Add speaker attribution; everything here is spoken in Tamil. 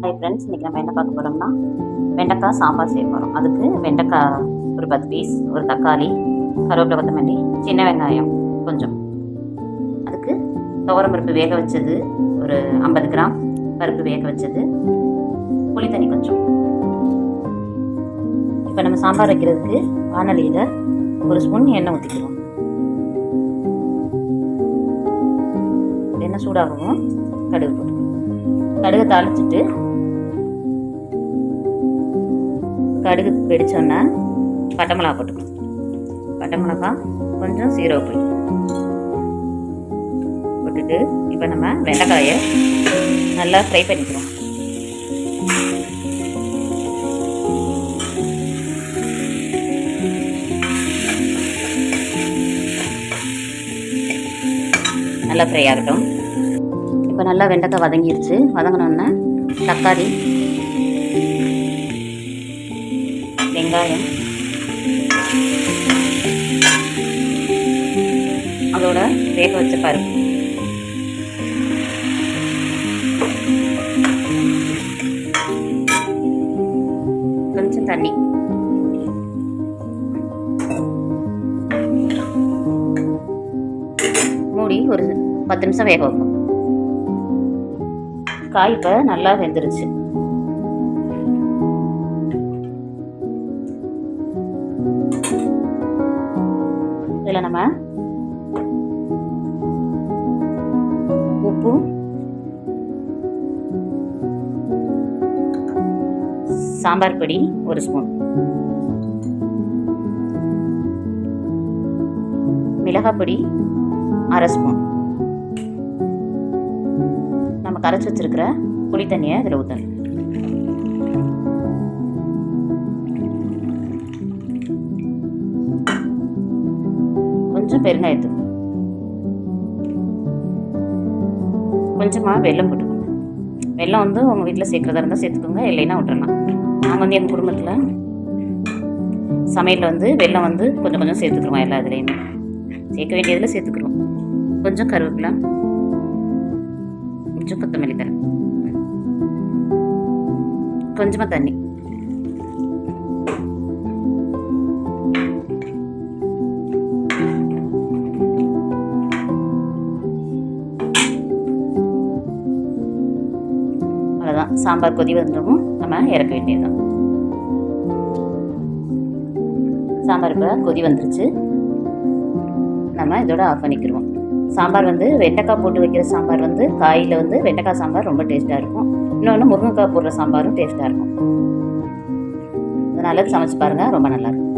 Speaker 1: ஹாய் ஃப்ரெண்ட்ஸ், இன்றைக்கி நம்ம என்ன பார்க்க போகிறோம்னா வெண்டைக்காய் சாம்பார் செய்ய போகிறோம். அதுக்கு வெண்டைக்காய் ஒரு 10 பீஸ், ஒரு தக்காளி, கருவேப்பிலை, கொத்தமல்லி, சின்ன வெங்காயம் கொஞ்சம், அதுக்கு துவரம் பருப்பு வேக வச்சது ஒரு 50 கிராம், பருப்பு வேக வச்சது, புளி தண்ணி கொஞ்சம். இப்போ நம்ம சாம்பார் வைக்கிறதுக்கு வானலியில் ஒரு ஸ்பூன் எண்ணெய் ஊற்றிக்கிறோம். எண்ணெய் சூடாகவும் கடுகு போட்டு கடுகு தாளிச்சிட்டு கடுகு வெடிச்சோன்னா பட்டை மிளகா போட்டுக்கணும். பட்டை மிளகா கொஞ்சம் சீரகப்பொடி போட்டுட்டு இப்போ நம்ம வெண்டைக்காயை நல்லா ஃப்ரை பண்ணிக்கிறோம். நல்லா ஃப்ரை ஆகட்டும். இப்போ நல்லா வெண்டைக்காய் வதங்கிருச்சு. வதங்கினோன்னா தக்காளி, வெங்காயம், அதோட வேக வச்ச பருப்பு, கொஞ்சம் தண்ணி, மூடி ஒரு 10 நிமிஷம் வேக வைப்போம். காய் இப்போ நல்லா வெந்துருச்சு. இதில் நம்ம உப்பு, சாம்பார் பொடி ஒரு ஸ்பூன், மிளகாய் பொடி அரை ஸ்பூன், நம்ம கரைச்சி வச்சிருக்கிற புளி தண்ணியை இதில் ஊற்றணும். கொஞ்சம் பெருங்காயத்தூள், கொஞ்சமாக வெல்லம் போட்டுக்கோங்க. வெல்லம் வந்து உங்கள் வீட்டில் சேர்க்குறதா இருந்தால் சேர்த்துக்கோங்க, இல்லைன்னா விட்டுறலாம். நாங்கள் வந்து எங்கள் குடும்பத்தில் சமையலில் வெல்லம் கொஞ்சம் கொஞ்சம் சேர்த்துக்குருவோம். எல்லா இதுலேயுமே சேர்க்க வேண்டியதில் சேர்த்துக்குருவோம். கொஞ்சம் கருவேப்பிலை, கொஞ்சம் கொத்தமல்லி தழை, கொஞ்சமாக தண்ணி. அவ்வளோதான். சாம்பார் கொதி வந்துடும், நம்ம இறக்க வேண்டியதுதான். சாம்பார் இப்போ கொதி வந்துருச்சு. நம்ம இதோட ஆஃப் பண்ணிக்கிடுவோம். சாம்பார் வெண்டைக்காய் போட்டு வைக்கிற சாம்பார் காயில் வெண்டைக்காய் சாம்பார் ரொம்ப டேஸ்ட்டாக இருக்கும். இன்னொன்று முருங்கைக்காய் போடுற சாம்பாரும் டேஸ்ட்டாக இருக்கும். அதனால் சமைச்சு பாருங்கள், ரொம்ப நல்லாயிருக்கும்.